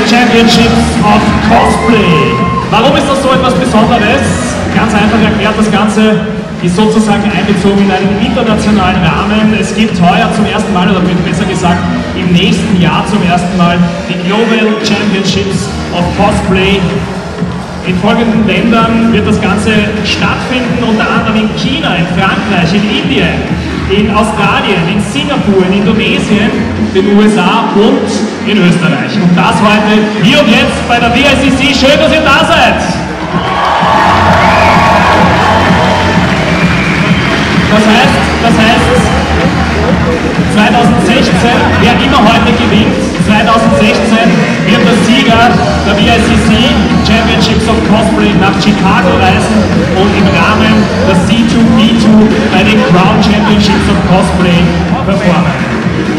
Championships of Cosplay. Warum ist das so etwas Besonderes? Ganz einfach erklärt, das Ganze ist sozusagen einbezogen in einen internationalen Rahmen. Es gibt heuer zum ersten Mal, oder besser gesagt im nächsten Jahr zum ersten Mal, die Global Championships of Cosplay. In folgenden Ländern wird das Ganze stattfinden, unter anderem in China, in Frankreich, in Indien, in Australien, in Singapur, in Indonesien, den USA und in Österreich. Und das heute, hier und jetzt bei der WICC. Schön, dass ihr da seid! Das heißt, 2016, wer immer heute gewinnt, 2016 wird der Sieger der WICC Championships of Cosplay nach Chicago reisen und im Rahmen der C2B2 bei den Crown Championships of Cosplay performen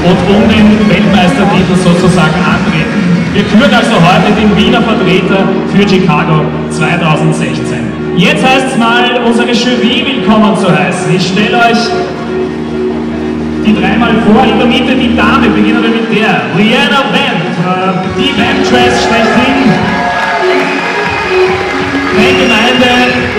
und um den Weltmeistertitel sozusagen antreten. Wir küren also heute den Wiener Vertreter für Chicago 2016. Jetzt heißt es mal, unsere Jury willkommen zu heißen. Ich stelle euch die dreimal vor. In der Mitte die Dame, beginnen wir mit der. Rihanna Vamp, die Vamp-Dress schlechthin. Fangemeinde,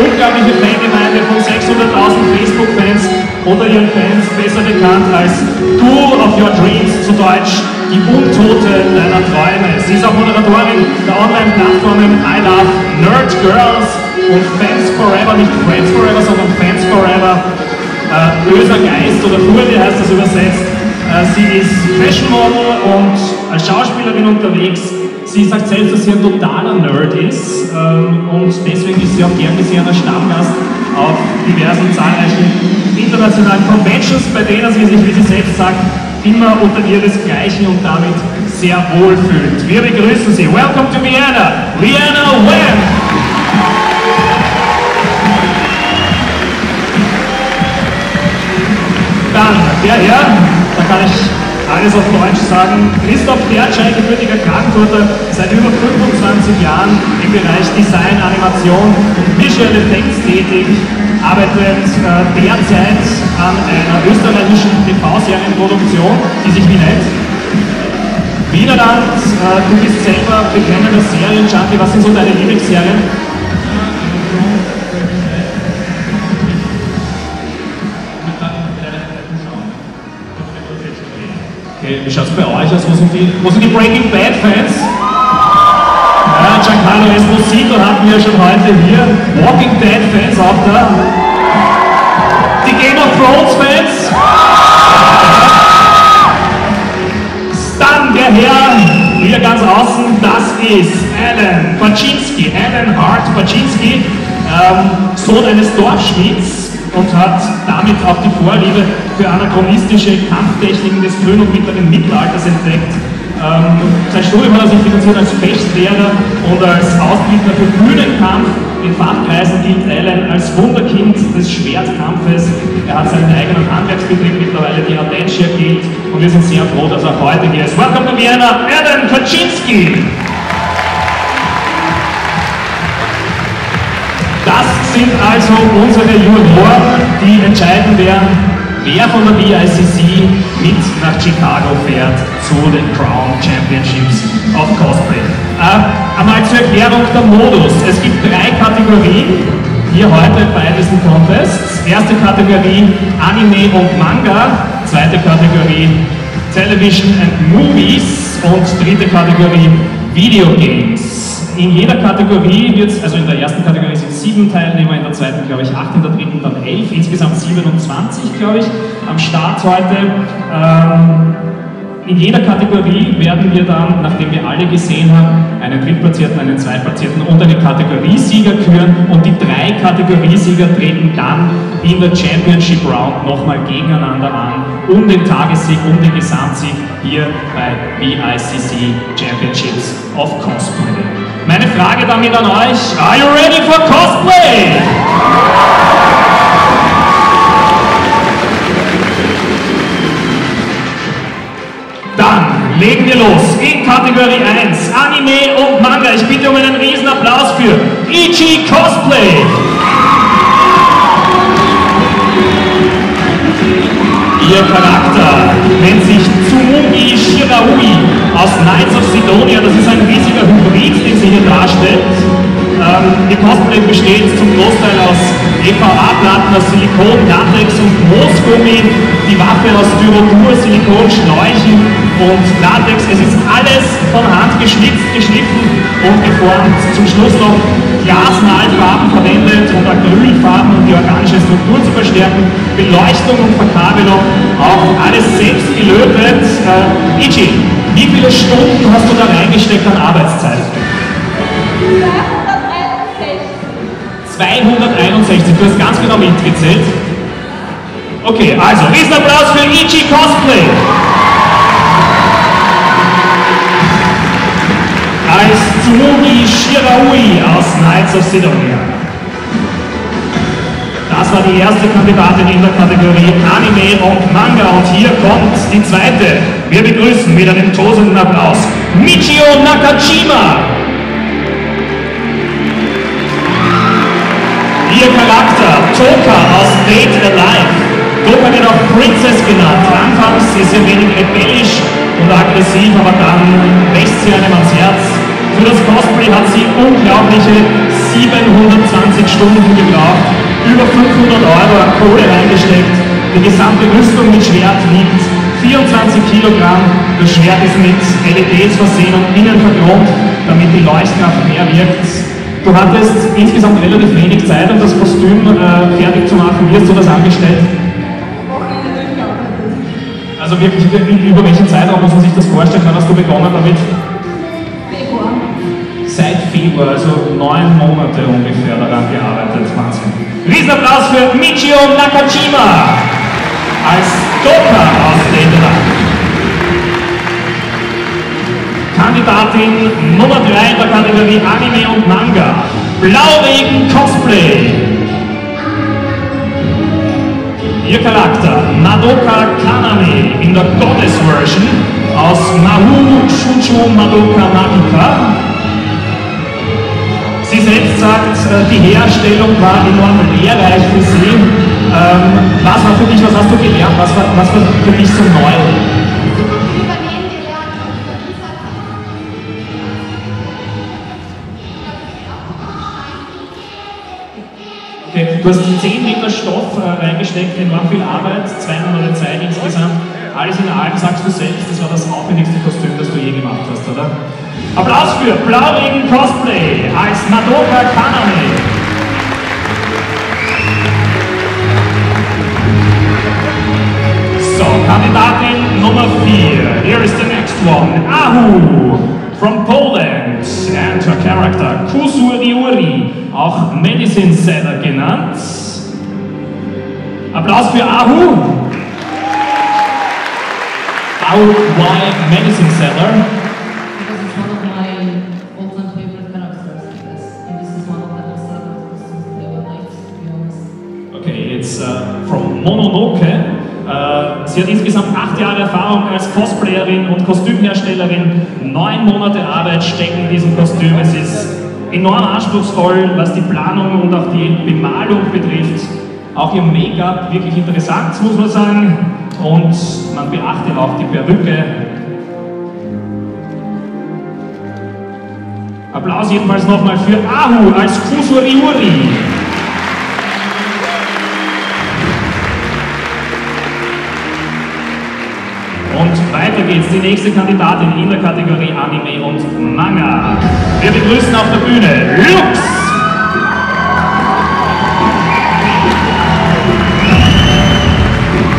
unglaubliche Fangemeinde von 600.000 Facebook-Fans oder ihren Fans, besser bekannt als Tour of Your Dreams, zu Deutsch die Untote deiner Träume. Sie ist auch Moderatorin der Online-Plattformen I Love Nerd Girls und Fans Forever, nicht Friends Forever, sondern Fans Forever. Böser Geist oder Furie heißt das übersetzt. Sie ist Fashion Model und als Schauspielerin unterwegs. Sie sagt selbst, dass sie ein totaler Nerd ist und deswegen ist sie auch gern gesehen als Stammgast auf diversen zahlreichen internationalen Conventions, bei denen sie sich, wie sie selbst sagt, immer unter ihresgleichen und damit sehr wohl fühlt. Wir begrüßen Sie. Welcome to Vienna, Rihanna Vamp! Dann der Herr, da kann ich alles auf Deutsch sagen, Christoph Dertschei, gebürtiger Klagenfurter, seit über 25 Jahren im Bereich Design, Animation und Visual Effects tätig, arbeitet derzeit an einer österreichischen TV-Serienproduktion, die sich wie nennt Wienerland. Du bist selber bekennender Serien-Junkie. Was sind so deine Lieblingsserien? Okay, wie schaut es bei euch aus? Wo sind die Breaking Bad Fans? Ja, Giancarlo Esposito hatten wir schon heute hier. Walking Dead Fans auch da. Die Game of Thrones Fans. Dann der Herr hier ganz außen, das ist Alan Paczynski. Alan Hart Paczynski, Sohn eines Dorfschmieds und hat damit auch die Vorliebe für anachronistische Kampftechniken des frühen und mittleren Mittelalters entdeckt. Sein Studium hat er sich finanziert als Fechtlehrer und als Ausbildner für Bühnenkampf. In Fachkreisen gilt Alan als Wunderkind des Schwertkampfes. Er hat seinen eigenen Handwerksbetrieb mittlerweile, die Ardentia gilt, und wir sind sehr froh, dass er heute hier ist. Welcome to Vienna, Alan Paczynski! Das sind also unsere Juroren, die entscheiden werden, wer von der WICC mit nach Chicago fährt zu den Crown Championships of Cosplay. Einmal zur Erklärung der Modus. Es gibt 3 Kategorien hier heute bei diesen Contests. Erste Kategorie Anime und Manga, zweite Kategorie Television and Movies und dritte Kategorie Video Games. In jeder Kategorie wird es, also in der ersten Kategorie sind 7 Teilnehmer, in der zweiten glaube ich 8, in der dritten dann 11, insgesamt 27 glaube ich am Start heute. In jeder Kategorie werden wir dann, nachdem wir alle gesehen haben, einen Drittplatzierten, einen Zweitplatzierten und einen Kategoriesieger küren und die 3 Kategoriesieger treten dann in der Championship Round nochmal gegeneinander an, um den Tagessieg, um den Gesamtsieg hier bei WICC Championships of Cosplay. Meine Frage damit an euch, are you ready for Cosplay? Dann legen wir los in Kategorie 1, Anime und Manga. Ich bitte um einen riesen Applaus für Ichi Cosplay. Ihr Charakter nennt sich Tsumugi Shiraui aus Knights of Sidonia. Das ist ein riesiger vorstellt. Ihr Cosplay besteht zum Großteil aus EVA-Platten, aus Silikon, Latex und Moosgummi, die Waffe aus Styropor, Silikon, Schläuchen und Latex. Es ist alles von Hand geschnitzt, geschliffen und geformt. Zum Schluss noch Glasmalfarben verwendet und Acrylfarben, um die organische Struktur zu verstärken. Beleuchtung und Verkabelung, auch alles selbst gelötet. Ichi, wie viele Stunden hast du da reingesteckt an Arbeitszeit? 261, du hast ganz genau mitgezählt. Okay, also Riesenapplaus für Ichi Cosplay. Als Tsurugi Shiraui aus Knights of Sidonia. Das war die erste Kandidatin in der Kategorie Anime und Manga und hier kommt die zweite. Wir begrüßen mit einem tosenden Applaus Michio Nakajima. Ihr Charakter, Toka aus Date Alive. Toka wird auch Princess genannt. Anfangs ist sie ein wenig rebellisch und aggressiv, aber dann wächst sie einem ans Herz. Für das Cosplay hat sie unglaubliche 720 Stunden gebraucht, über 500 Euro an Kohle reingesteckt. Die gesamte Rüstung mit Schwert wiegt 24 Kilogramm. Das Schwert ist mit LEDs versehen und innen verchront, damit die Leuchtkraft mehr wirkt. Du hattest insgesamt relativ wenig Zeit, um das Kostüm fertig zu machen. Wie hast du das angestellt? Also wirklich, über welchen Zeitraum muss man sich das vorstellen? Wann hast du begonnen damit? Februar. Seit Februar, also 9 Monate ungefähr daran gearbeitet. Wahnsinn. Riesenapplaus für Michio Nakajima als Toka aus Dänemark. Kandidatin Nummer 3 in der Kategorie Anime und Manga. Blauregen Cosplay. Ihr Charakter Madoka Kaname in der Goddess Version aus Mahou Shoujo Madoka Magica. Sie selbst sagt, die Herstellung war enorm lehrreich für sie. Was war für dich, was hast du gelernt? Was war für dich so neu? Okay, du hast 10 Meter Stoff reingesteckt, enorm viel Arbeit, 2 Monate Zeit insgesamt. Alles in allem sagst du selbst, das war das aufwendigste Kostüm, das du je gemacht hast, oder? Applaus für Blauregen Cosplay als Madoka Kaname. So, Kandidatin Nummer 4. Here is the next one. Ahu from Poland and her character Kusuri Uri, auch Medicine Seller genannt. Applaus für Ahu. Ahu, why Medicine Seller? Because it's one of my all-time favorite characters, I guess. And this is one of the most favorite costumes that I would like, to be honest. Okay, it's from Mononoke. Sie hat insgesamt 8 Jahre Erfahrung als Cosplayerin und Kostümherstellerin. 9 Monate Arbeit stecken in diesem Kostüm. Es ist enorm anspruchsvoll, was die Planung und auch die Bemalung betrifft. Auch ihr Make-up wirklich interessant, muss man sagen. Und man beachte auch die Perücke. Applaus jedenfalls nochmal für Ahu als Kusuri Uri. Und weiter geht's, die nächste Kandidatin in der Kategorie Anime und Manga. Wir begrüßen auf der Bühne Lux!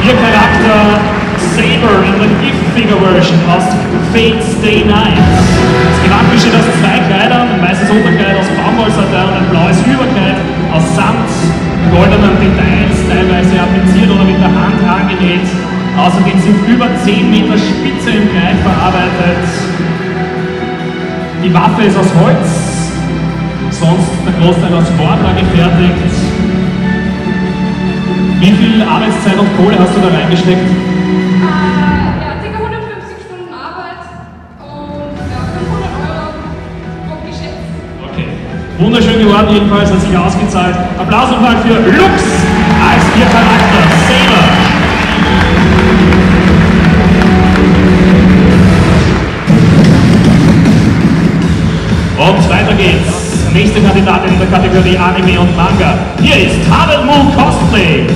Ihr Charakter Saber in der Gift-Figure-Version aus Fate Stay Night. Das Gewand besteht aus 2 Kleidern, ein weißes Unterkleid aus Baumwollsatin und ein blaues Überkleid aus Samt, goldenen Details, teilweise appliziert oder mit der Hand angenäht. Außerdem sind über 10 Meter Spitze im Kleid verarbeitet. Die Waffe ist aus Holz, sonst der Großteil aus Borbra gefertigt. Wie viel Arbeitszeit und Kohle hast du da reingesteckt? Ja, ca. 150 Stunden Arbeit und ja, 500 Euro grob geschätzt. Okay. Wunderschön geworden jedenfalls, hat sich ausgezahlt. Applaus nochmal für Lux als ihr Charakter, Saber. Und weiter geht's. Nächste Kandidatin in der Kategorie Anime und Manga. Hier ist Havelmu Cosplay.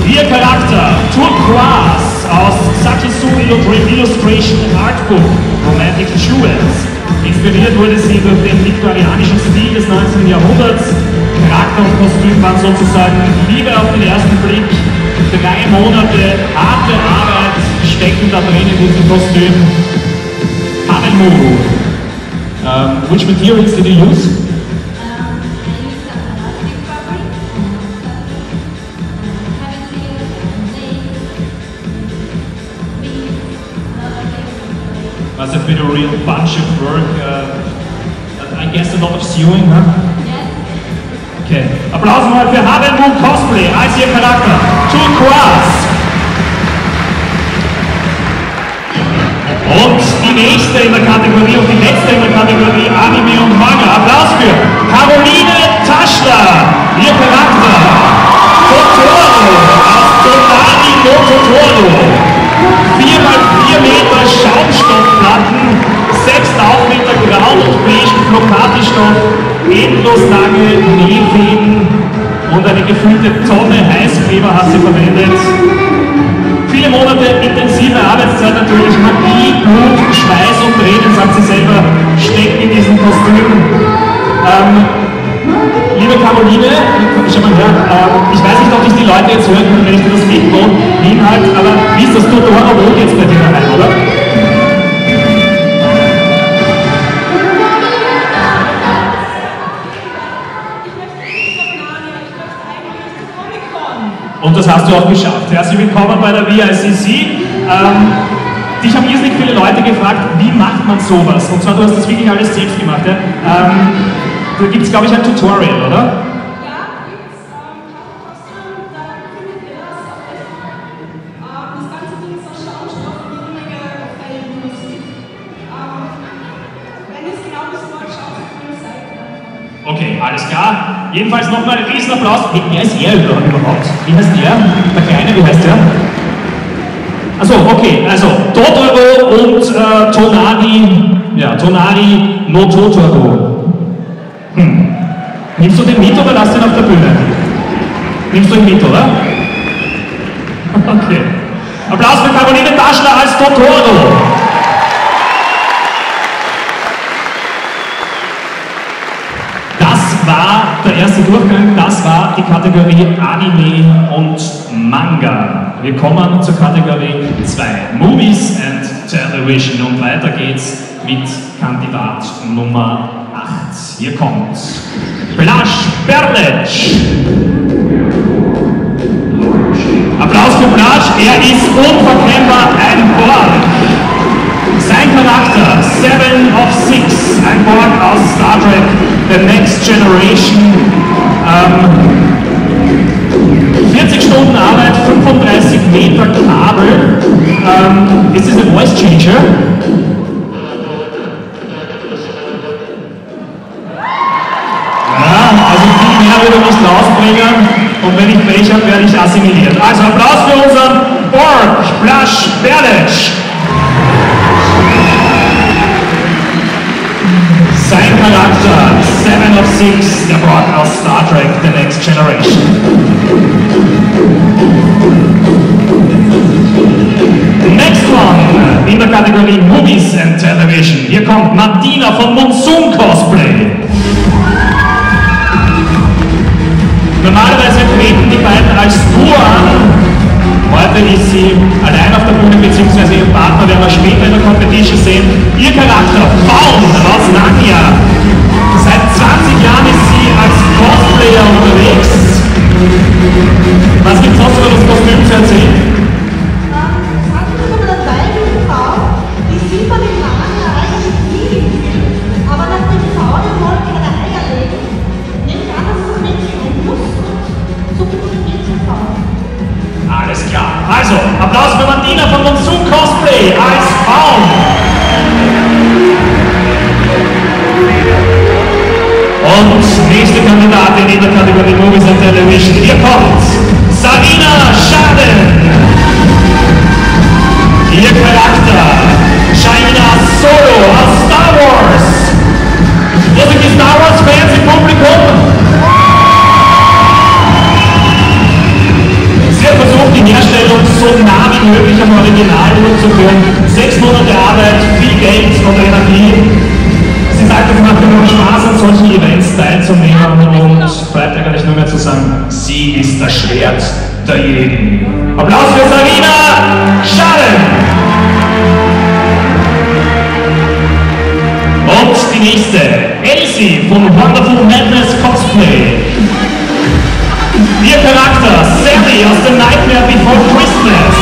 Ihr Charakter, Turquoise aus Sakisu Illustration Artbook, Romantic Jewels. Inspiriert wurde sie durch den viktorianischen Stil des 19. Jahrhunderts. Charakter und Kostüm waren sozusagen Liebe auf den ersten Blick. 3 Monate harte Arbeit stecken da drin in diesem Kostüm. Havelmu. Which materials did you use? Must have been a real bunch of work. I guess a lot of sewing, huh? Yes. Okay. Applaus mal für Havelmu Cosplay als ihr Charakter. Turquoise. Und die nächste in der Kategorie und die letzte in der Kategorie Anime und Manga. Applaus für Caroline Taschler, ihr Charakter. Totoro aus Tonari no Totoro. 4x4 Meter Schaumstoffplatten, 6 Laufmeter Grau- und beigen Flocatistoff, endlos lange Nähfäden und eine gefüllte Tonne Heißkleber hat sie verwendet. Viele Monate intensive Arbeitszeit natürlich, Magie, Blut, Schweiß und Tränen, sagt sie selber, stecken in diesem Kostüm. Liebe Caroline, schau mal her, ich weiß nicht, ob dich die Leute jetzt hören können, wenn ich dir das Mikro hinhalte, aber wie ist das Totoro wohl jetzt bei dir daheim, oder? Und das hast du auch geschafft. Herzlich willkommen bei der VICC. Dich haben irrsinnig viele Leute gefragt, wie macht man sowas? Und zwar, du hast das wirklich alles selbst gemacht. Ja? Da gibt es, glaube ich, ein Tutorial, oder? Ja, gibt's. Kostüm, da findet ihr das auf Facebook. Das ganze Ding ist aus Schaumstoff und jede Menge Musik. Wenn ihr es genau wissen wollt, schaut auf meine Seite. Okay, alles klar. Jedenfalls nochmal einen riesen Applaus. Wer ist er überhaupt? Wie heißt der? Der Kleine, wie heißt der? Achso, okay, also Totoro und Tonari no Totoro. Nimmst du den mit oder lass den auf der Bühne? Nimmst du ihn mit, oder? Okay. Applaus für Caroline Taschler als Totoro. Das war der erste Durchgang, das war die Kategorie Anime und Manga. Wir kommen zur Kategorie 2, Movies and Television. Und weiter geht's mit Kandidat Nummer 8. Hier kommt Blaž Berlec. Applaus für Blaž, er ist unverkennbar ein Borg. Sein Charakter, 7 of 6, ein Borg aus Star Trek, The Next Generation. 40 Stunden Arbeit, 35 Meter Kabel. Ist das ein Voice Changer? Würde nicht rausbringen und wenn ich Pech habe, werde ich assimiliert. Also Applaus für unseren Borg, Blaž Berlec. Sein Charakter, 7 of 6, der Borg aus Star Trek, The Next Generation. Next one, in der Kategorie Movies and Television. Hier kommt Martina von Monsoon Cosplay. Normalerweise treten die beiden als Duo an. Heute ist sie allein auf der Bühne, beziehungsweise ihr Partner werden wir später in der Competition sehen. Ihr Charakter, Faun aus Narnia. Seit 20 Jahren ist sie als Cosplayer unterwegs. Was gibt es sonst über das Kostüm zu erzählen? Alles klar. Also, Applaus für Martina von Monsoon Cosplay als Faun. Und nächste Kandidatin in der Kategorie Movies and Television. Hier kommt Sarina Schaden. Ihr Charakter, Shaina Solo aus Star Wars. 6 Monate Arbeit, viel Geld und Energie. Sie sagt, es macht immer Spaß, an solchen Events teilzunehmen und bleibt eigentlich nur mehr zu sagen, sie ist das Schwert der Jeden. Applaus für Sarina Schalen! Und die nächste, Elsie von Wonderful Madness Cosplay. Ihr Charakter, Sally aus The Nightmare Before Christmas.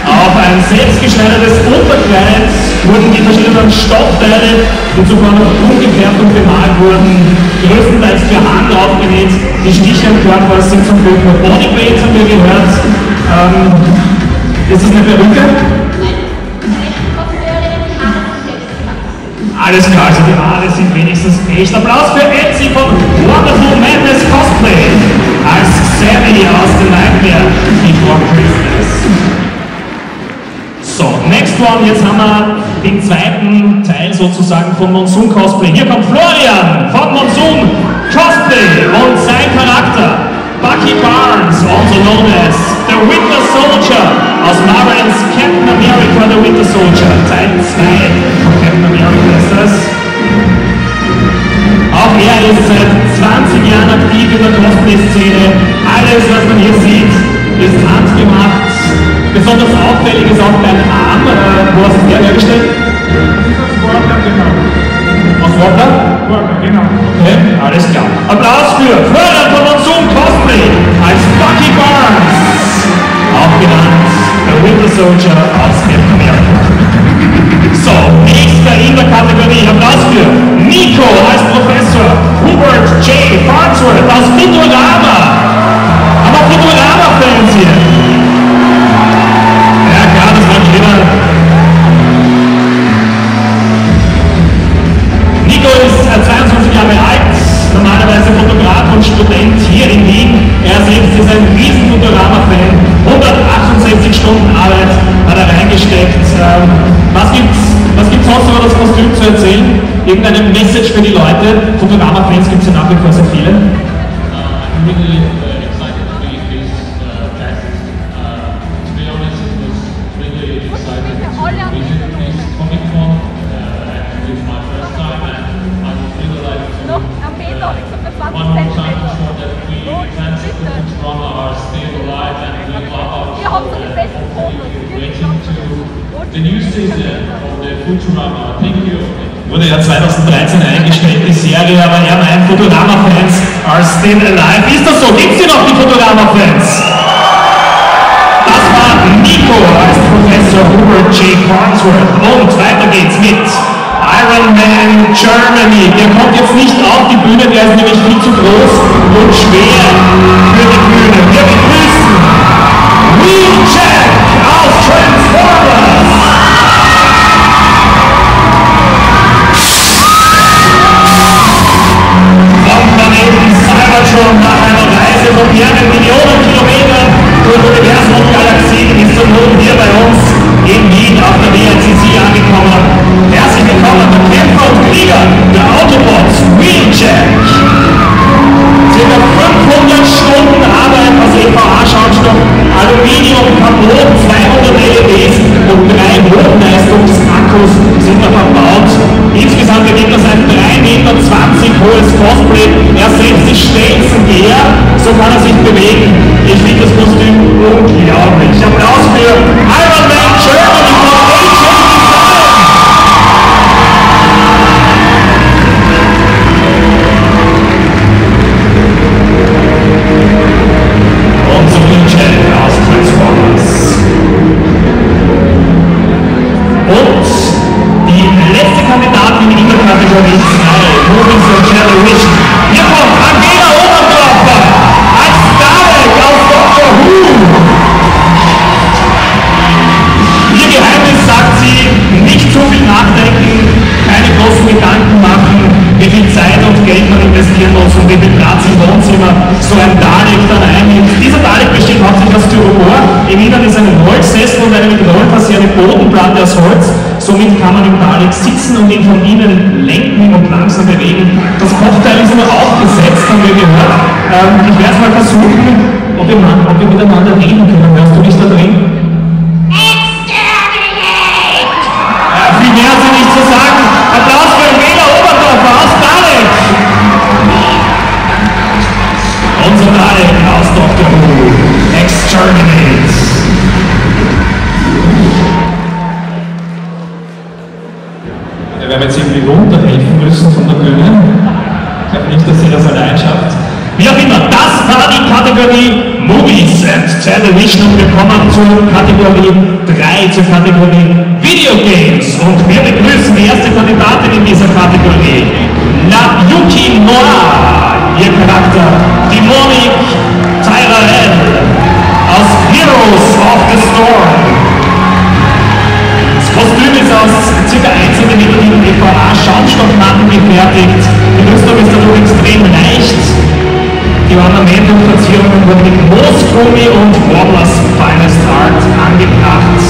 Auf ein selbstgeschneidertes Unterkleid wurden die verschiedenen Stoffteile, die zuvor noch umgekehrt und bemalt wurden, größtenteils per Hand aufgenäht. Die Stiche am Körper sind zum Glück nur Bodypaint, haben wir gehört. Ist das eine Perücke? Alles klar, also die Haare sind wenigstens echt. Applaus für Elsie von Wonderful Madness Cosplay als Sammy aus The Nightmare Before Christmas. So, next one, jetzt haben wir den zweiten Teil sozusagen von Monsoon Cosplay. Hier kommt Florian von Monsoon Cosplay und sein Charakter, Bucky Barnes, also known as The Winter Soldier aus Marvels Captain America, The Winter Soldier, Teil 2 von Captain America ist das. Auch er ist seit 20 Jahren aktiv in der Cosplay-Szene. Alles, was man hier sieht, ist handgemacht. Besonders auffällig ist auch dein Arm. Wo hast du den hergestellt? Aus Walker? Walker, genau. Okay, alles klar. Applaus für Florian von Monsoon Cosplay als Bucky Barnes, auch genannt der Winter Soldier aus Captain America. So, nächster in der Kategorie. Applaus für Nico als Professor Hubert J. Farnsworth aus Futurama. Haben wir Futurama-Fans hier? Ja klar, das war schlimmer. Nico ist 22 Jahre alt, normalerweise Fotograf und Student hier in Wien. Er selbst ist ein riesen Futurama-Fan. 168 Stunden Arbeit hat er reingesteckt. Was gibt's sonst über das Kostüm zu erzählen? Irgendeine Message für die Leute? Futurama-Fans gibt es ja nach wie vor sehr viele. I'm really excited to be this guest. To be honest, it was really exciting to visit this Comic Con. It's my first time, and I would really like to one more time to show that we fans of the Futurama are still alive and we love our show. And hopefully we're waiting to the new season of the Futurama. Thank you. Wurde ja 2013 eingestellt, die Serie, aber er meint, Futurama-Fans are still alive. Ist das so? Gibt's hier noch die Futurama-Fans? Das war Nico als Professor Hubert J. Farnsworth. Und weiter geht's mit Iron Man Germany. Der kommt jetzt nicht auf die Bühne, der ist nämlich viel zu groß und schwer für die Bühne. Wir begrüßen Wheeljack aus Transformers. Vom Planeten Cybertron nach einer Reise von mehreren Millionen Kilometern durch Universum und Galaxien ist er nun hier bei uns in Wien auf der WRCC angekommen. Herzlich willkommen, der Kämpfer und Krieger der Autobots, Wheeljack. Circa 500 Stunden Arbeit aus EVA-Schraubstoff, Aluminium, Carbon, 200 LEDs und 3 Hochleistungsakkus sind da verbaut. Insgesamt ergibt das ein 3,20 Meter hohes Cosplay. Er selbst ist Stelzengeher, so kann er sich bewegen. Ich finde das Kostüm unglaublich. Applaus für Iron Man Germany von AJ Design. Unser Wheeljack aus Transformers. Und die letzte Kandidatin in der Kategorie 2, Movies and Generation. Hier kommt Angela Oberndorfer als Dalek aus Doctor Who. Ihr Geheimnis, sagt sie, nicht zu viel nachdenken, keine großen Gedanken machen, wie viel Zeit und Geld man investieren muss und wie viel Platz im Wohnzimmer so ein Dalek dann einnimmt. Dieser Dalek besteht hauptsächlich aus Styropor. Im Innern ist ein Holzsessel und eine mit Rollen versehene Bodenplatte aus Holz. Somit kann man im Dalek sitzen und ihn von innen lenken und langsam bewegen. Das Kopfteil ist immer aufgesetzt, haben wir gehört. Ich werde es mal versuchen, ob wir miteinander reden können. Hörst du mich da drin? werden wir jetzt irgendwie runterhelfen müssen von der Bühne. Ich glaube nicht, dass sie das allein schafft. Wie auch immer, das war die Kategorie Movies and Television und wir kommen zur Kategorie 3, zur Kategorie Video Games. Und wir begrüßen die erste Kandidatin in dieser Kategorie, Yuki Noir, ihr Charakter, die Monique Tyrell aus Heroes of the Storm. Das Kostüm ist aus ca. 1 cm dicken EVA-Schaumstoffmatten gefertigt. Die Rüstung ist dadurch extrem leicht. Die Ornamente und Verzierungen wurden mit Moosgummi und Warblers Finest Art angebracht.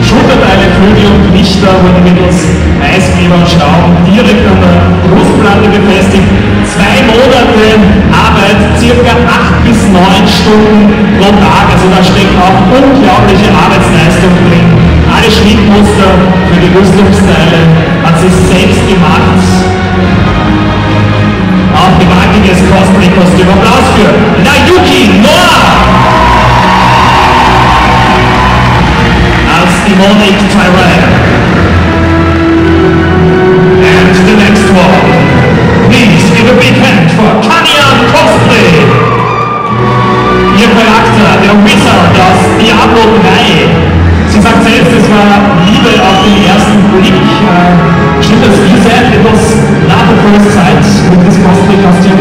Schulterteile, Flügel und Lichter wurden mittels Eiskleber und Schrauben direkt an der Brustplatte befestigt. 2 Monate Arbeit, ca. 8 bis 9 Stunden pro Tag, also da steckt auch unglaubliche Arbeitsleistung drin. Alle Schnittmuster für die Rüstungsteile hat sie selbst gemacht. Auch gewaltiges Cosplay-Kostüm. Applaus für Yuki Noir! Als die Monique Tyrell. And the next one. Please give a big hand for Kanyan Cosplay. Ihr Charakter, der Wizard aus Diablo 3. Sie sagt selbst, es war Liebe auf den ersten Blick. Stimmt das wie sehr etwas nach der first sight mit diesem Cosplay-Kostüm?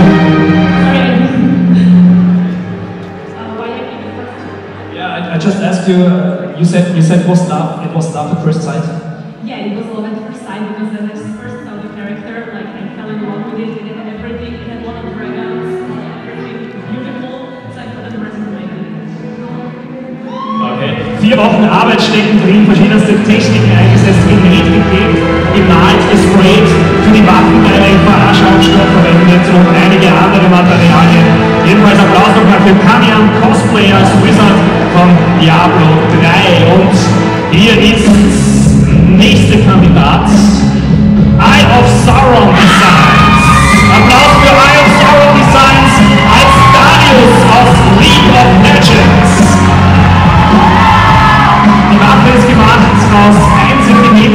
Yeah, I just asked you. You said it was love at first sight. Yeah, it was love at first sight because when I first saw the character, like I fell in love with it and everything. It had one of the dragons, everything beautiful, so I couldn't resonate with it. Okay. 4 Wochen Arbeit stecken drin, verschiedenste Techniken eingesetzt, genäht, geklebt, gemalt, gesprayt, für die Waffenteile EVA-Schaumstoff verwendet und einige andere Materialien. Jedenfalls Applaus nochmal für Kanyan Cosplay als Wizard von Diablo 3. Und hier ist nächste Kandidat, Eye of Sauron Designs. Applaus für Eye of Sauron Designs als Darius aus League of Legends. Die Waffe ist gemacht aus 1 cm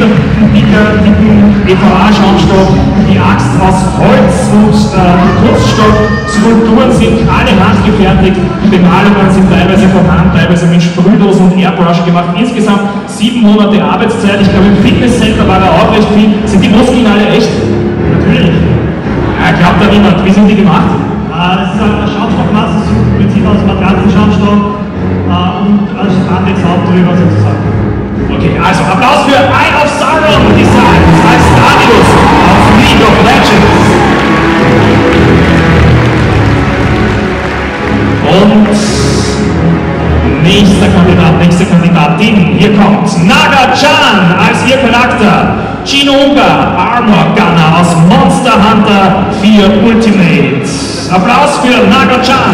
dicken EVA-Schaumstoff, die Axt aus Holz und Kunststoff. Skulpturen sind alle handgefertigt, die Bemalungen sind teilweise von Hand, teilweise mit Sprühdosen und Airbrush gemacht. Insgesamt 7 Monate Arbeitszeit. Ich glaube, im Fitnesscenter war er auch recht viel. Sind die Muskeln alle echt? Natürlich. Ja, glaubt da niemand. Wie sind die gemacht? Das ist eine Schaumstoffmasse, im Prinzip aus Matratzenschaumstoff und als Latex-Haut drüber sozusagen. Okay, also Applaus für Eye of Sauron Designs als Darius aus League of Legends. Und nächste Kandidatin, hier kommt Naga-chan als ihr Charakter, Chinonga Armor Gunner aus Monster Hunter 4 Ultimate. Applaus für Naga-chan.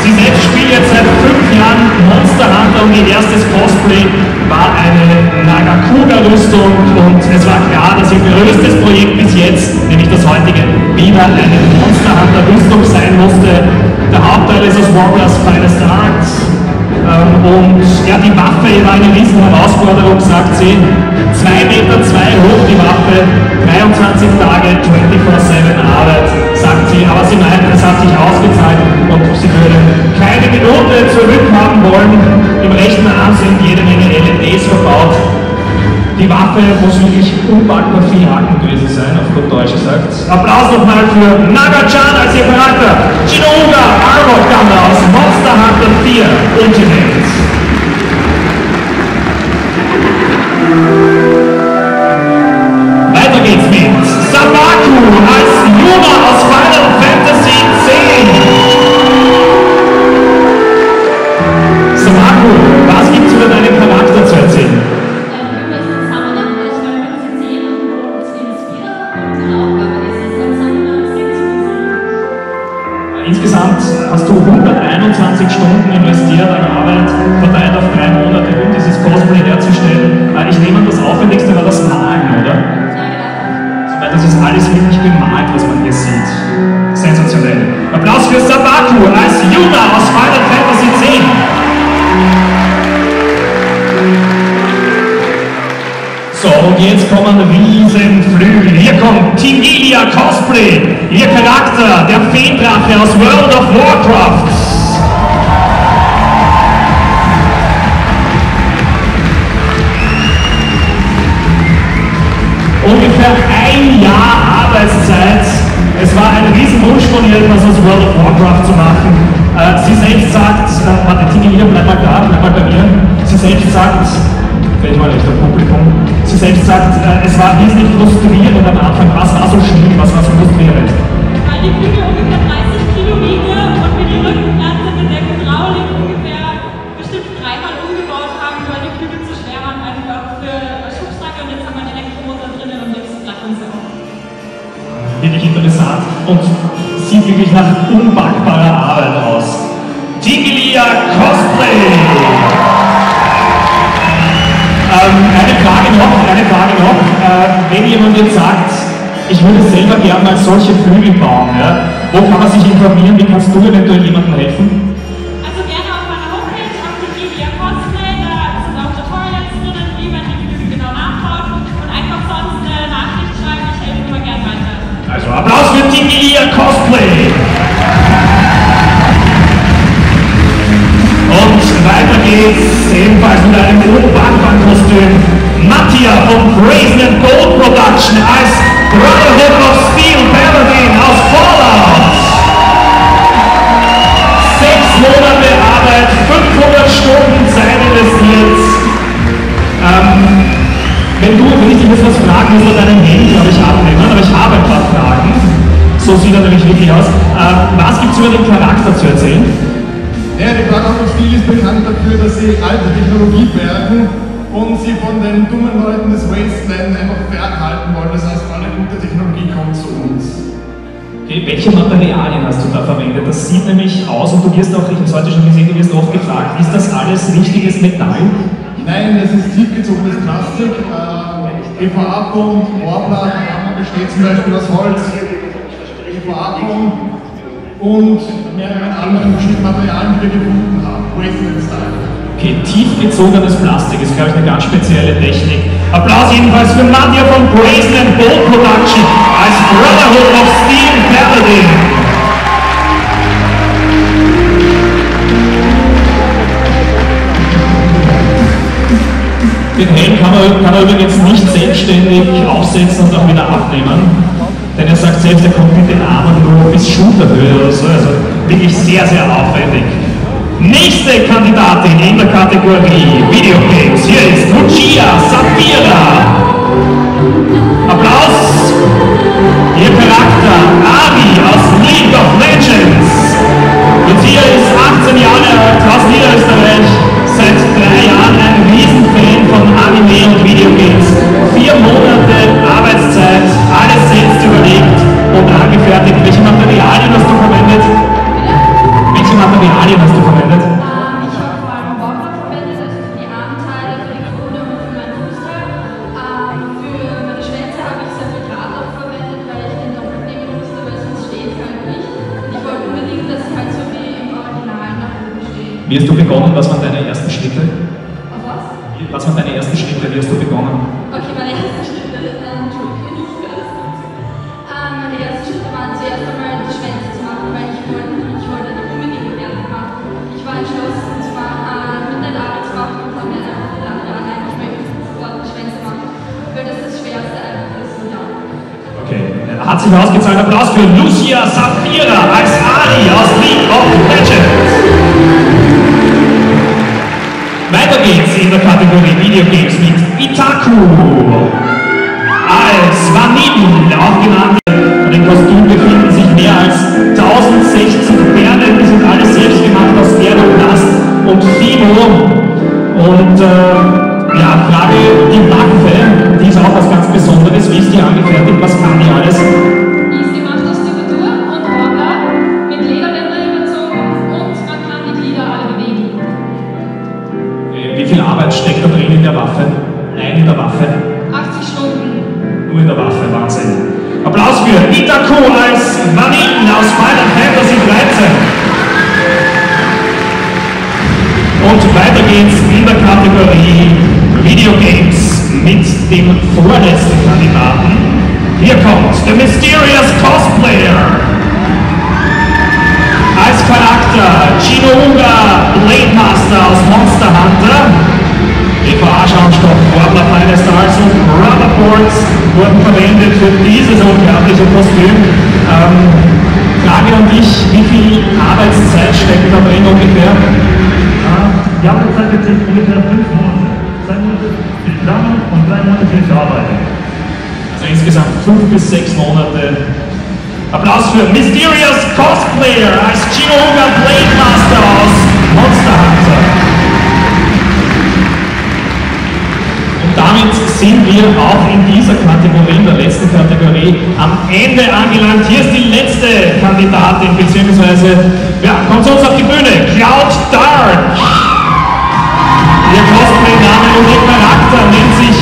Sie selbst spielt jetzt seit 5 Jahren Monster Hunter und ihr erstes Cosplay war eine Nagakuga-Rüstung und es war klar, dass ihr größtes Projekt bis jetzt, nämlich das heutige, wieder eine Monster Hunter-Rüstung sein musste. Der Hauptteil ist aus Warblers Finest Art und ja, die Waffe war eine riesen Herausforderung, sagt sie. 2,2 Meter hoch die Waffe, 23 Tage, 24/7 Arbeit, sagt sie, aber sie meint, es hat sich ausgezahlt und sie würde keine Minute zurückhaben wollen. Im rechten Arm sind jede Menge LEDs verbaut. Die Waffe muss wirklich unpackbar viel Hackenböse sein, auf gut Deutsch gesagt. Applaus nochmal für Naga-chan als ihr Charakter, Chinonga Armor Gunner aus Monster Hunter 4 Ultimate. Weiter geht's mit Sabaku als Yuna aus Final Fantasy X. Sabaku, was gibt's über deinen Charakter zu erzählen? Insgesamt hast du 121 Stunden investiert an Arbeit, verteilt auf 3 Monate, um dieses Cosplay herzustellen. Ich nehme an, das Aufwendigste war das Malen, oder? Weil das ist alles wirklich bemalt, was man hier sieht. Sensationell. Applaus für Sabaku als Yuna aus Final Fantasy X. So, und jetzt kommen Riesenflügel. Hier kommt Tingilia Cosplay, ihr Charakter, der Feendrache aus World of Warcraft. Ungefähr ein Jahr Arbeitszeit. Es war ein Riesenwunsch von ihr, etwas aus World of Warcraft zu machen. Sie selbst sagt, warte, Tingilia, bleib mal da, bleib mal bei mir. Sie selbst sagt, fällt mal echt am Publikum, sie selbst sagt, es war wesentlich frustrierend am Anfang. Was war so schlimm, was war so frustrierend? Weil die Flügel ungefähr 30 Kilo wiegen und wir die Rückenplatte mit der Hydraulik ungefähr bestimmt 3-mal umgebaut haben, weil die Flügel zu schwer waren, einfach für Schubstrecke, und jetzt haben wir einen Elektromotor drinnen und jetzt klappt uns ja auch. Wirklich interessant und sieht wirklich nach unpackbarer Arbeit aus. Tingilia Cosplay! Eine Frage noch. Wenn jemand jetzt sagt, ich würde selber gerne mal solche Flügel bauen, ja, wo kann man sich informieren, wie kannst du eventuell jemandem helfen? Also gerne auf meiner Homepage, auf Tingilia Cosplay, da sind auch Tutorials drinnen, wie man die Flügel genau nachbaut, und einfach sonst eine Nachricht schreiben, ich helfe immer gerne weiter. Also Applaus für Tingilia Cosplay! Und weiter geht's, ebenfalls mit einem Oberbankband-Kostüm. Mattia von Brazen & Gold Production als Brotherhood of Steel Paladin aus Fallout. 6 Monate Arbeit, 500 Stunden Zeit investiert. Wenn ich dich jetzt was fragen muss, deinen Handy, glaube ich, abnehmen, aber ich habe ein paar Fragen. So sieht er nämlich wirklich aus. Was gibt es über den Charakter zu erzählen? Ja, die Brotherhood of Steel ist bekannt dafür, dass sie alte Technologie bergen und sie von den dummen Leuten des Wasteland einfach fernhalten wollen. Das heißt, alle gute Technologie kommt zu uns. Okay, welche Materialien hast du da verwendet? Das sieht nämlich aus, und du wirst auch, ich habe es heute schon gesehen, du wirst oft gefragt, ist das alles richtiges Metall? Nein, das ist tiefgezogenes Plastik. EVA-Foam, Rohrplatten, besteht zum Beispiel aus Holz, EVA-Foam und mehreren anderen verschiedenen Materialien, die wir gefunden haben. Wasteland-Style. Okay, tiefgezogenes Plastik ist, glaube ich, eine ganz spezielle Technik. Applaus jedenfalls für Mattia von Brazen & Gold Production als Brotherhood of Steel Paladin. Den Helm kann er übrigens nicht selbstständig aufsetzen und auch wieder abnehmen. Denn er sagt selbst, er kommt mit den Armen nur bis Schulterhöhe oder so. Also wirklich sehr, sehr aufwendig. Nächste Kandidatin in der Kategorie Videogames. Hier ist Lucia Sapira. Applaus! Ihr Charakter Ari aus League of Legends. Lucia ist 18 Jahre alt, aus Niederösterreich. Seit 3 Jahren ein Riesenfan von Anime und Videogames. 4 Monate Arbeitszeit, alles selbst überlegt und angefertigt. Welche Materialien hast du verwendet? Welche Materialien hast du verwendet? Ich habe vor allem Warcraft verwendet, also für die Armteile, für die Krone und für mein Fußteil. Für meine Schwänze habe ich sehr viel Draht verwendet, weil ich den doppelt nehmen musste, weil sonst steht es halt nicht. Und ich wollte unbedingt, dass es halt so wie im Original nach oben steht. Wie hast du begonnen? Was waren deine ersten Schritte? Auf was? Was waren deine ersten Schritte? Wie hast du begonnen? Okay, meine ersten Schritte, Entschuldigung, ich höre das nicht. Meine ersten Schritte waren zuerst einmal die Schwänze zu machen, weil ich wollte die unbedingt gerne machen. Ich war entschlossen, zwar mit der Arbeit zu machen, und habe mir einfach gedacht, ja, nein, ich möchte sofort die Schwänze machen, weil das das Schwerste einfach ist, und ja. Okay, hat sich ausgezahlt. Applaus für Lucia Sapira als Ari aus League of Legends. Weiter geht's in der Kategorie Videogames mit Itaku als Vanille, auch genannt. An dem Kostüm befinden sich mehr als 1060 Perlen, die sind alles selbst gemacht aus Thermoplast und Fimo. Und ja, Frage, die Waffe, die ist auch was ganz Besonderes. Wie ist die angefertigt? Was kann die alles? Die ist gemacht aus Styrodur und Rohrblech, mit Lederbänder überzogen, und man kann die Glieder alle bewegen. Wie viel Arbeit steckt da drin in der Waffe? Nein, in der Waffe. 80 Stunden. Nur in der Waffe, Wahnsinn. Applaus für Itaku als Vanille aus Final Fantasy 13. Und weiter geht's in der Kategorie Videogames mit dem vorletzten Kandidaten. Hier kommt The Mysterious Cosplayer. Als Charakter Gino Unga, Blade Master aus Monster Hunter. EVA-Schaumstoff, Warbler Final Stars und Rubberboards wurden verwendet für dieses unglaubliche Kostüm. Frage an dich, wie viel Arbeitszeit steckt da drin ungefähr? Die Arbeitszeit beträgt ungefähr 5 Monate. 2 Monate für die Planung und 3 Monate für die Verarbeitung. Also insgesamt 5 bis 6 Monate. Applaus für Mysterious Cosplayer als Gino Unga, Blade Master aus Monster Hunter. Und damit sind wir auch in dieser Kategorie, in der letzten Kategorie, am Ende angelangt. Hier ist die letzte Kandidatin, beziehungsweise, ja, kommt zu uns auf die Bühne, Cloud Dark. Ihr Cosplay-Name und ihr Charakter nennt sich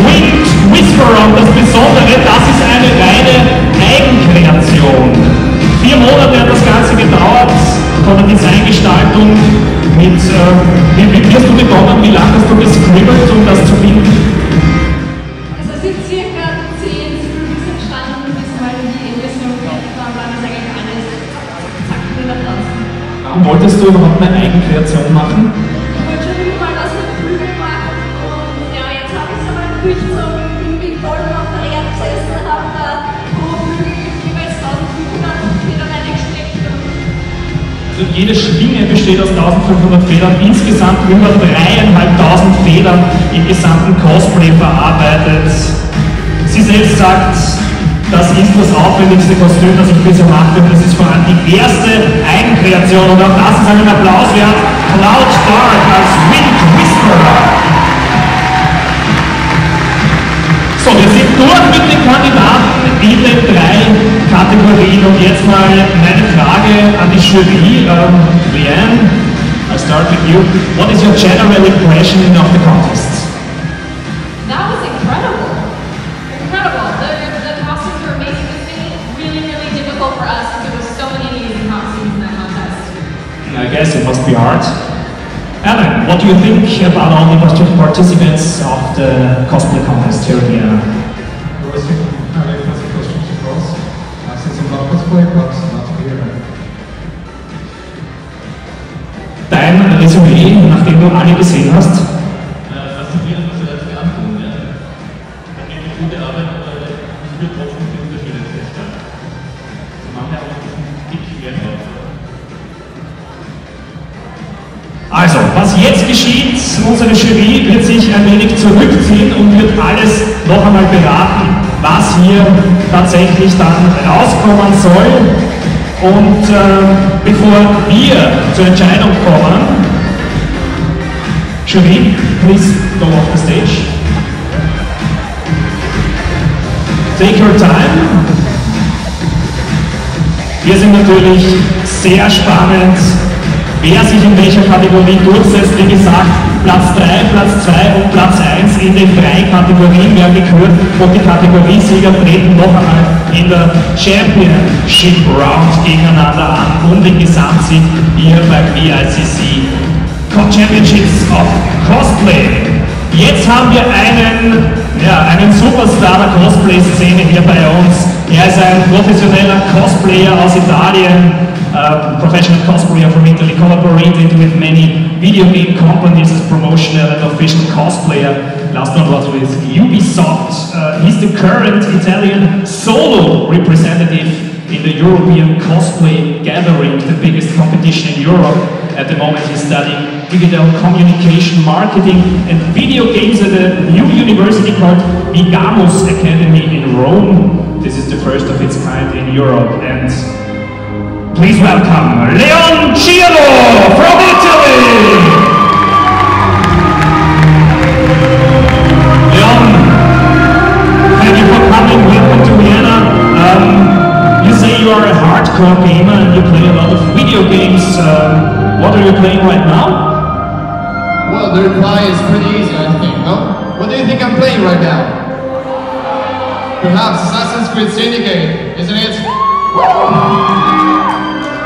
Winged Whisperer und das Besondere, das ist eine reine Eigenkreation. 4 Monate hat das Ganze gedauert, von der Designgestaltung mit, wie hast du begonnen, wie lange hast du gescribbelt, um das zu finden? Also es sind circa 10 Scribbles entstanden, bis mal die Endversion fertig war, war das eigentlich alles zack, wieder draußen. Warum wolltest du überhaupt eine Eigenkreation machen? Ich wollte schon immer mal was mit Flügeln machen und ja, jetzt habe ich es aber durchgezogen. Ich bin voll auf der Erde gesessen, habe da pro Flügel jeweils 1500 Federn reingesteckt. Also jede Schwinge besteht aus 1500 Federn, insgesamt über 3500 Federn im gesamten Cosplay verarbeitet. Sie selbst sagt, das ist das aufwendigste Kostüm, das ich bisher machte und das ist vor allem die erste Eigenkreation und auch das ist einen Applaus wert. Cloud Dark als Winged Whisperer. So, wir sind durch mit den Kandidaten in den 3 Kategorien und jetzt mal meine Frage an die Jury. Leanne, I'll start with you. What is your general impression of the contest? That was incredible. Incredible. The costumes were amazing. It's been really, really difficult for us because there was so many amazing costumes in that contest. I guess it must be hard. Alan, what do you think about all the participants of the cosplay contest here in Vienna? It was very fancy costumes, of course. I've seen some love cosplay, but not here. Dein Resümee, nachdem du alle gesehen hast? Faszinierend, was wir da zusammen tun. Ja. Dann geht die gute Arbeit, aber es wird trotzdem die Unterschiede feststellen. Sie machen ja auch diesen Tick Wert drauf. Also, was jetzt geschieht, unsere Jury wird sich ein wenig zurückziehen und wird alles noch einmal beraten, was hier tatsächlich dann rauskommen soll. Und bevor wir zur Entscheidung kommen, Jury, please go off the stage. Take your time. Wir sind natürlich sehr spannend, wer sich in welcher Kategorie durchsetzt. Wie gesagt, Platz 3, Platz 2 und Platz 1 in den 3 Kategorien werden gekürt und die Kategoriesieger treten noch einmal in der Championship Round gegeneinander an um den Gesamtsieg hier beim VICC Championships of Cosplay. Jetzt haben wir einen Superstar der Cosplay-Szene hier bei uns. Er ist ein professioneller Cosplayer aus Italien, professional cosplayer from Italy, collaborated with many video game companies as promotional and official cosplayer. Last but not least, Ubisoft. He's the current Italian solo representative in the European Cosplay Gathering, the biggest competition in Europe. At the moment he's studying digital communication, marketing and video games at a new university called Vigamus Academy in Rome. This is the first of its kind in Europe. And please welcome Leon Cielo from Italy! Leon, thank you for coming, welcome to Vienna. You say you are a hardcore gamer and you play a lot of video games. What are you playing right now? Well, the reply is pretty easy, I think, no? What do you think I'm playing right now? Perhaps Assassin's Creed Syndicate, isn't it?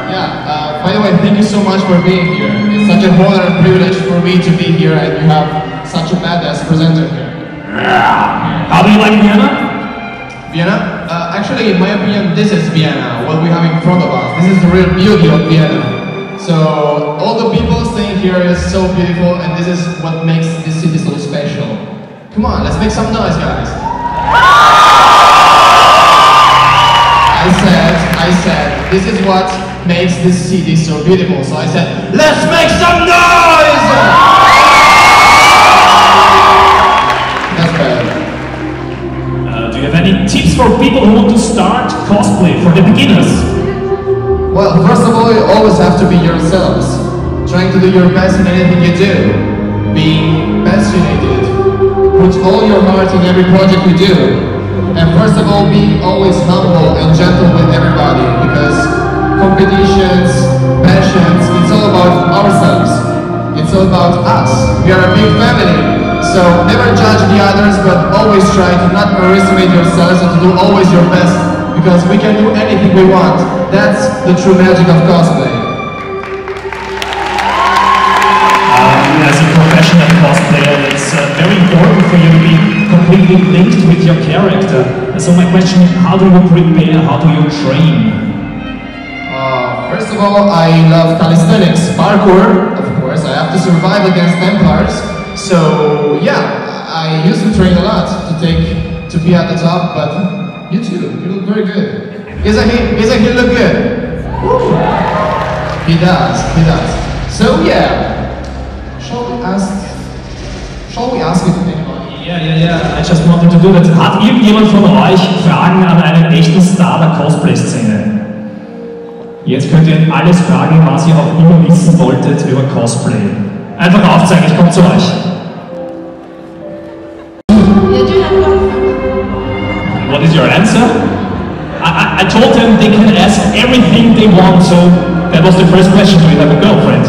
Yeah, by the way, thank you so much for being here. It's such an honor and privilege for me to be here and you have such a badass presenter here. How do you like Vienna? Vienna? Actually, in my opinion, this is Vienna, what we have in front of us. This is the real beauty of Vienna. So, all the people staying here is so beautiful, and this is what makes this city so special. Come on, let's make some noise, guys. I said, this is what makes this city so beautiful. So I said, let's make some noise! That's better. Do you have any tips for people who want to start cosplay, for the beginners? Well, first of all, you always have to be yourselves. Trying to do your best in anything you do. Being passionate. Put all your heart in every project you do. And first of all, be always humble and gentle with everybody, because competitions, passions, it's all about ourselves. It's all about us. We are a big family. So never judge the others, but always try to not underestimate yourselves and to do always your best, because we can do anything we want. That's the true magic of cosplay. As a professional cosplayer, it's very important for you to be completely linked with your character. So my question, how do you prepare, how do you train? First of all, I love calisthenics, parkour, of course. I have to survive against Templars. So yeah, I used to train a lot to be at the top, but you too, you look very good. Isn't he look good? Woo. He does. So yeah. Shall we ask if anybody? Yeah, I just wanted to do that. Hat irgendjemand von euch Fragen an einen echten Star der Cosplay-Szene? Jetzt könnt ihr ihn alles fragen, was ihr auch immer wissen wolltet über Cosplay. Einfach aufzeigen, ich komme zu euch. What is your answer? I told them they can ask everything they want, so that was the first question. Do you have a girlfriend?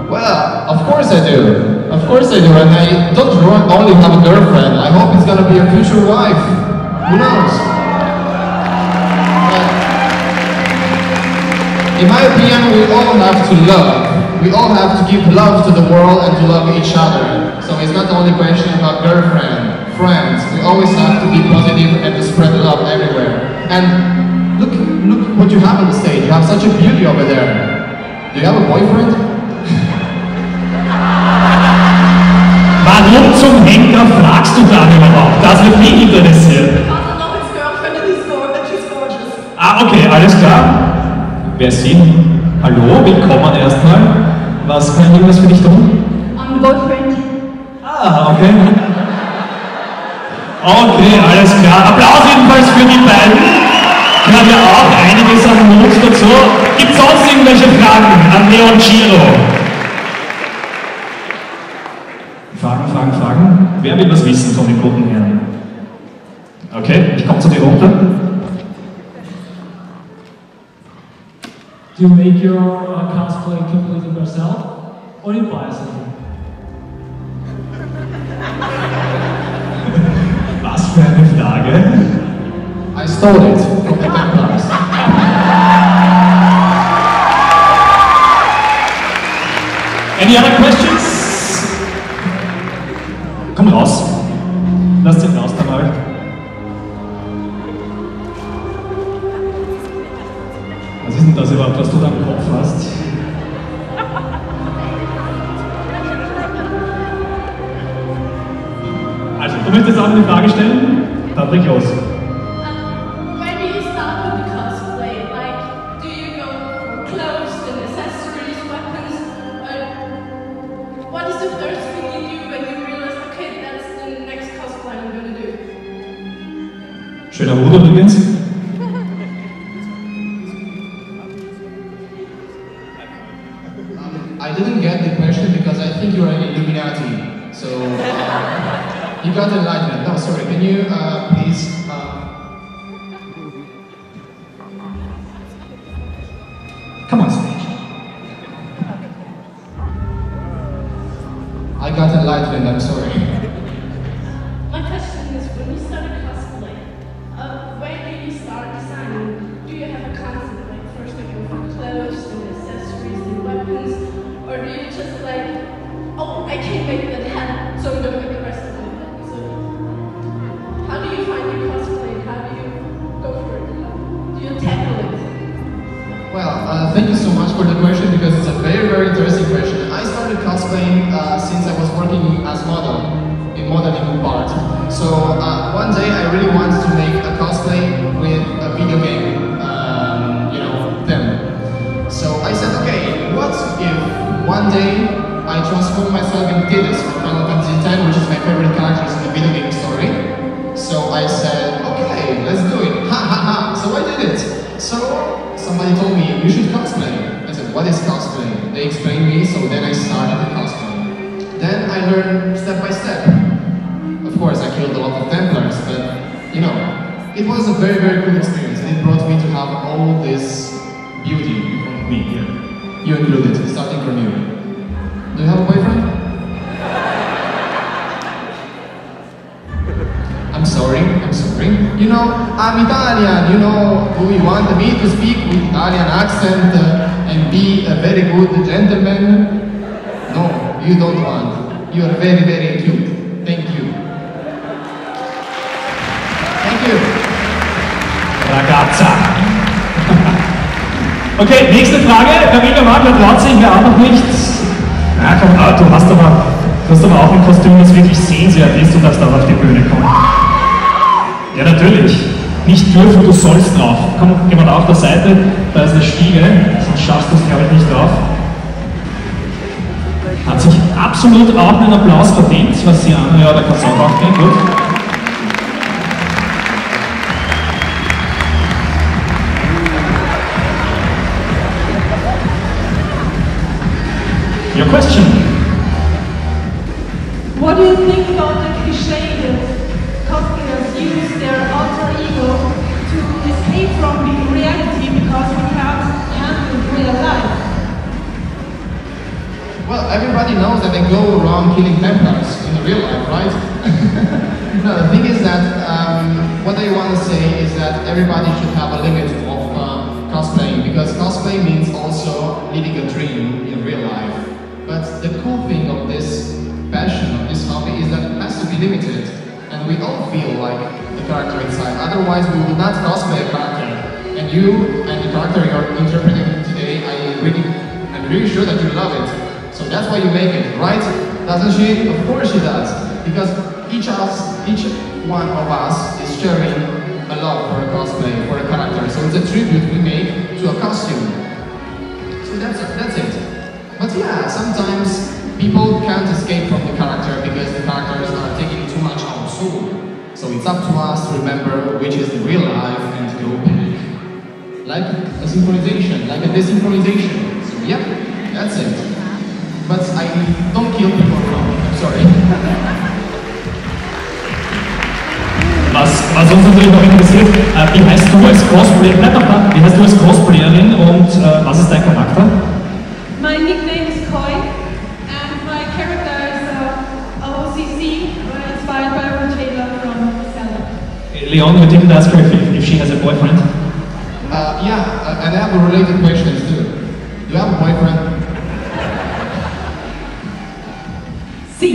Well, of course I do. Of course I do, and I don't only have a girlfriend. I hope it's gonna be a future wife. Who knows? But in my opinion, we all have to love. We all have to give love to the world and to love each other. So it's not only a question about girlfriend, friends. We always have to be positive and to spread love everywhere. And look what you have on the stage. You have such a beauty over there. Do you have a boyfriend? Warum zum Henker fragst du dann überhaupt? Das wird mich interessieren. Ah, okay, alles klar. Wer ist sie? Hallo, willkommen erstmal. Was kann ich irgendwas für dich tun? I'm boyfriend. Ah, okay. Okay, alles klar. Applaus jedenfalls für die beiden. Wir haben ja auch einiges an Mut dazu. Gibt es sonst irgendwelche Fragen an Leon Giro? Fragen. Wer will was wissen von den guten Herren? Okay, ich komme zu dir runter. Do you make your cosplay completely yourself, or do you buy something? Was für eine Frage? I stole it from the Templars. Any other questions? Komm raus. Lass den raus da mal. Was ist denn das überhaupt, was du da im Kopf hast? Also, du möchtest auch eine Frage stellen? Dann leg los. Where do you start with the cosplay? Like, do you go for clothes and accessories, weapons? Or what is the first thing you do when you realize, okay, that's the next cosplay I'm gonna do? Schöner Hut übrigens. I didn't get the question because I think you're an Illuminati. So, you got enlightenment. No, sorry, can you please... Come on stage. I got enlightenment, I'm sorry. My question is, when you start a cosplay, where do you start designing? Do you have a concept, like first you go for clothes and accessories and weapons, or do you just like, oh, I can't make that hat, so I'm gonna make the rest of it? So for the question because it's a very, very interesting question. I started cosplaying since I was working as model in modeling part. So one day I really wanted to make a cosplay with a video game, theme. So I said, okay, what if one day I transform myself in Tidus from Final Fantasy X, which is my favorite character in the video game story. So I said, okay, let's do it. Ha ha ha! So I did it. So somebody told me, you should cosplay. I said, what is cosplay? They explained me, so then I started the cosplay. Then I learned step by step. Of course, I killed a lot of Templars, but it was a very, very cool experience. And it brought me to have all this beauty in front of me here. You included, starting from you. Do you have a boyfriend? I'm sorry. I'm Italian, do you want me to speak with Italian accent and be a very good gentleman? No, you don't want. You are very, very cute. Thank you. Thank you. Ragazza. Okay, nächste Frage. Camilla Magler traut sich mir auch noch nicht. Na komm, du hast aber auch ein Kostüm, das wirklich sehenswert ist, du darfst auch auf die Bühne kommen. Ja, natürlich. Nicht dürfen, du sollst drauf. Komm, geh mal auf der Seite, da ist eine Stiege, sonst schaffst du es, glaube ich, nicht drauf. Hat sich absolut auch einen Applaus verdient, was sie an, ja, da kann es auch aufgehen, gut. Your question. What do you think about the cliché that cosplayers use their alter ego to escape from the reality because we can't handle real life? Well, everybody knows that they go around killing Templars in the real life, right? No, the thing is that what I want to say is that everybody should have a limit of cosplaying, because cosplay means also living a dream in real life. But the cool thing of this passion, of this hobby, is that it has to be limited. And we all feel like the character inside. Otherwise, we would not cosplay a character. And you and the character you're interpreting today, I'm really sure that you love it. So that's why you make it, right? Doesn't she? Of course she does. Because each one of us is sharing a love for a cosplay, for a character. So it's a tribute we make to a costume. So that's it. But yeah, sometimes people can't escape from the character because the characters are taking too much of our soul. So it's up to us to remember which is the real life and to go back. Like a synchronization, like a desynchronization. So yeah, that's it. But I don't kill people wrong, I'm sorry. Was uns natürlich noch interessiert, wie heißt du als Cosplayerin und was ist dein Charakter? My nickname is Koi, and my character is OCC, inspired by Rotator from Zelda. Leon, we didn't ask her if she has a boyfriend. Yeah, and I have a related question too. Do you have a boyfriend? Si.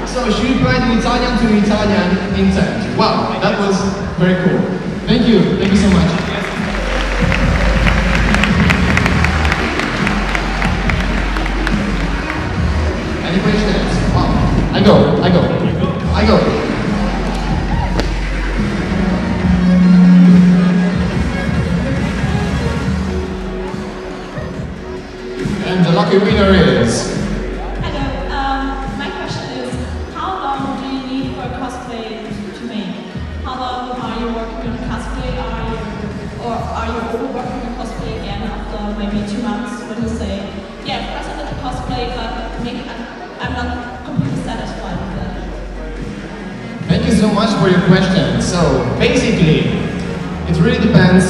So she replied in Italian to Italian intent. Wow, that was very cool. Thank you so much. Any questions? Wow, I go. And the lucky winner is... My question is, how long do you need for a cosplay to make? How long are you working on cosplay? Are you overworking on cosplay again after maybe 2 months when you say, yeah, I started to cosplay, but maybe I'm not completely satisfied with that? Thank you so much for your question. So basically, it really depends.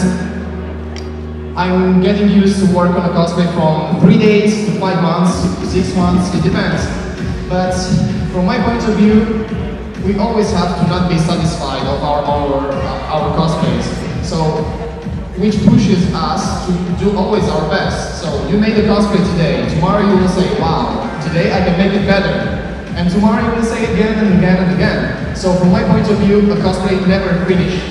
I'm getting used to work on a cosplay from 3 days to 5 months, 6 months, it depends. But from my point of view, we always have to not be satisfied of our cosplays. So, which pushes us to do always our best. So you made a cosplay today, tomorrow you will say, wow, today I can make it better. And tomorrow you will say it again and again and again. So from my point of view, a cosplay is never finished.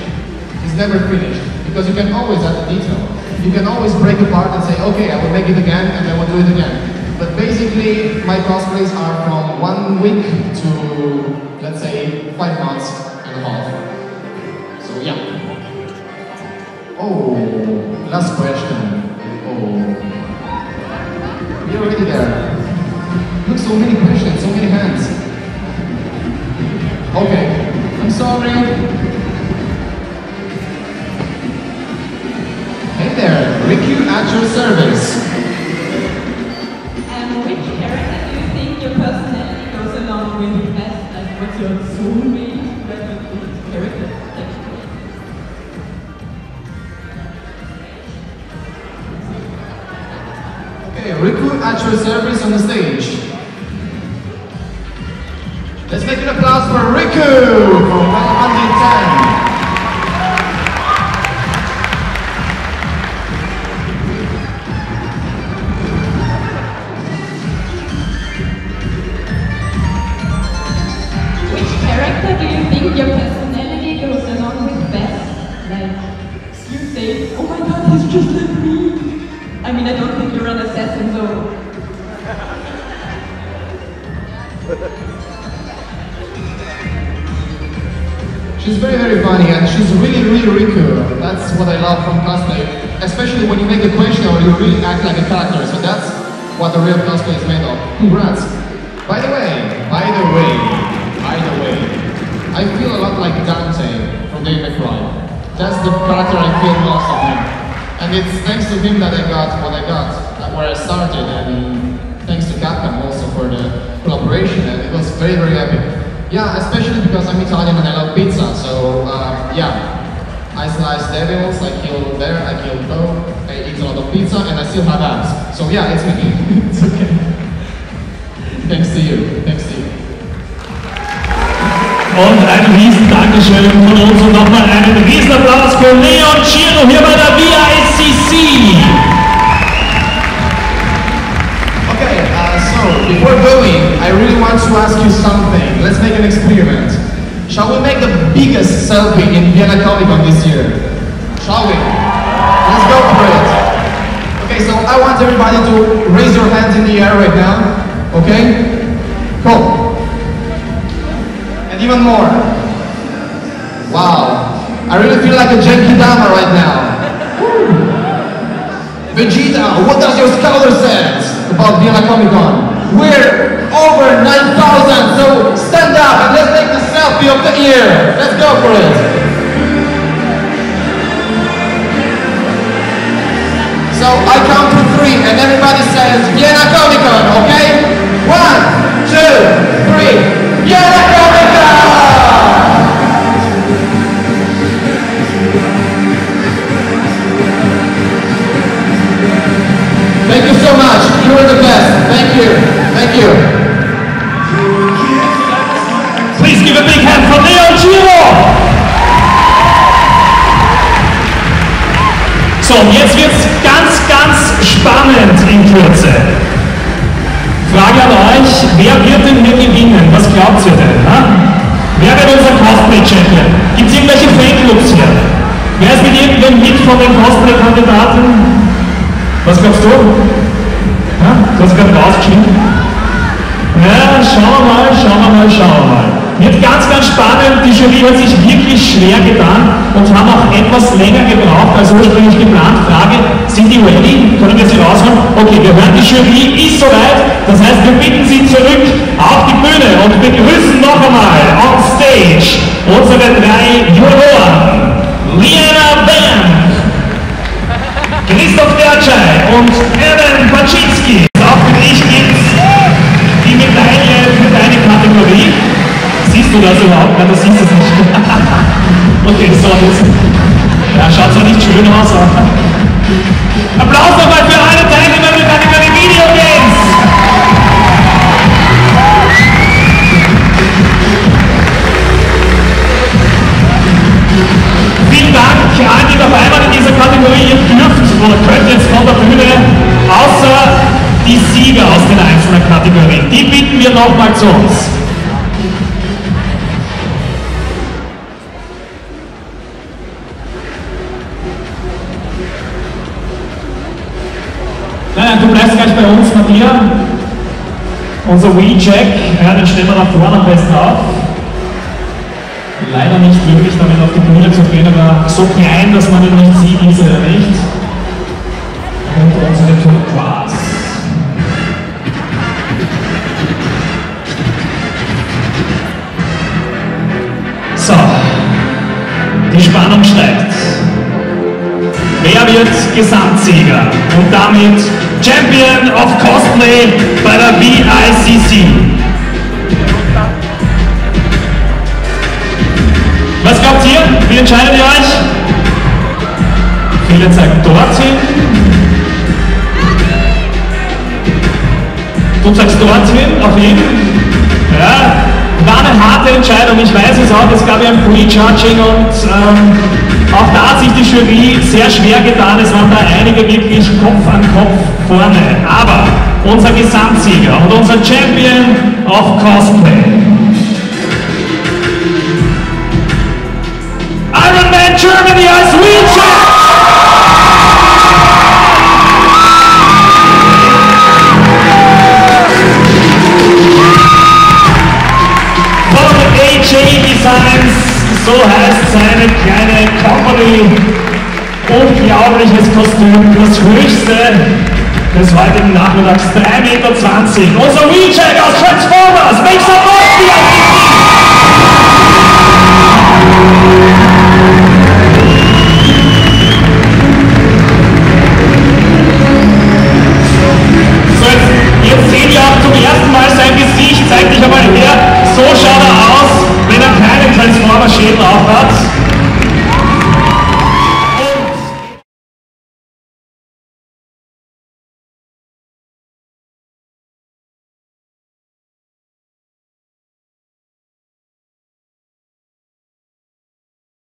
It's never finished, because you can always add a detail. you can always break apart and say, okay, I will make it again, and then we'll do it again. But basically, my cosplays are from 1 week to, let's say, 5 months and a half. So yeah. Oh, last question. Oh, we're already there. Look, so many questions, so many hands. Okay, I'm sorry. Hey there, Riku at your service. Which character do you think your personality goes along with best? Like, what's your soulmate character? Okay, Riku at your service on the stage. Let's make an applause for Riku from Final Fantasy X. Your personality goes along with best. Like, you say, oh my god, he's just like me. I mean, I don't think you're an assassin, though. She's very, very funny, and she's really, really Riku. That's what I love from cosplay. Especially when you make a question or you really act like a character. So that's what the real cosplay is made of. Congrats. By the way, I feel a lot like Dante from Devil May Cry. That's the character I feel most of him. And it's thanks to him that I got what I got, where I started, and thanks to Capcom also for the collaboration, and it was very, very epic. Yeah, especially because I'm Italian and I love pizza, so yeah. I slice devils, I kill bear, I kill bow, I eat a lot of pizza, and I still have abs. So yeah, it's me. It's okay. Thanks to you. Und ein riesen Dankeschön von uns und nochmal einen riesen Applaus für Leon Chiro hier bei der VICC. Okay, so before going, I really want to ask you something. Let's make an experiment. Shall we make the biggest selfie in Vienna Comic Con this year? Shall we? Let's go for it. Okay, so I want everybody to raise your hands in the air right now. Okay? Cool. Even more. Wow. I really feel like a Genkidama right now. Vegeta, what does your scholar say about Vienna Comic Con? We're over 9,000, so stand up and let's take the selfie of the year. Let's go for it. So I count to 3 and everybody says Vienna Comic Con, okay? 1, 2, 3. Vienna Comic Con! Thank you so much. You are the best. Thank you. Thank you. Please give a big hand for Leon Chiro. So, und jetzt wird's ganz spannend in Kürze. Frage an euch, wer wird denn hier gewinnen? Was glaubt ihr denn? Ha? Wer wird unser Cosplay-Champion? Gibt es irgendwelche Fanclubs hier? Wer ist mit irgendwem mit von den Cosplay-Kandidaten? Was glaubst du? Ja, du hast gerade rausgeschrieben. Ja, schauen wir mal. Wird ganz spannend. Die Jury hat sich wirklich schwer getan und haben auch etwas länger gebraucht als ursprünglich geplant. Frage, sind die ready? Können wir sie rausholen? Okay, wir hören, die Jury ist soweit. Das heißt, wir bitten sie zurück auf die Bühne und begrüßen noch einmal on stage unsere 3 Juroren. Liana Bank, Christoph Dertschei und Evan Paczynski. Auch für dich gibt's die Medaille für deine Kategorie. Siehst du das überhaupt? Nein, du siehst es nicht. Okay, so jetzt. Ja, schaut zwar nicht schön aus, aber. Applaus nochmal für alle Teilnehmer mit Kategorie Videogames! Vielen Dank allen, die dabei waren in dieser Kategorie. Ihr dürft oder könnt jetzt von der Bühne, außer die Sieger aus den einzelnen Kategorien, die bitten wir nochmal zu uns. Unser Wheeljack, ja, den stellen wir nach vorne am besten auf. Leider nicht möglich, damit auf die Bühne zu gehen, aber so klein, dass man ihn nicht sieht, ist er nicht. Und unsere Turquoise. So, die Spannung steigt. Wer wird Gesamtsieger und damit Champion of Cosplay bei der VICC? Was glaubt ihr? Wie entscheidet ihr euch? Viele zeigen dorthin. Du sagst dorthin, auf ihn. Ja, war eine harte Entscheidung, ich weiß es auch, es gab ja ein Pre-Judging und auch da hat sich die Jury sehr schwer getan, es waren da einige wirklich Kopf an Kopf vorne. Aber unser Gesamtsieger und unser Champion of Cosplay, Ironman Germany als Wheeljack! Designs, so heißt seine kleine Company. Unglaubliches Kostüm, das höchste des heutigen Nachmittags, 3,20 Meter. Unser Wheeljack aus Transformers, make some noise!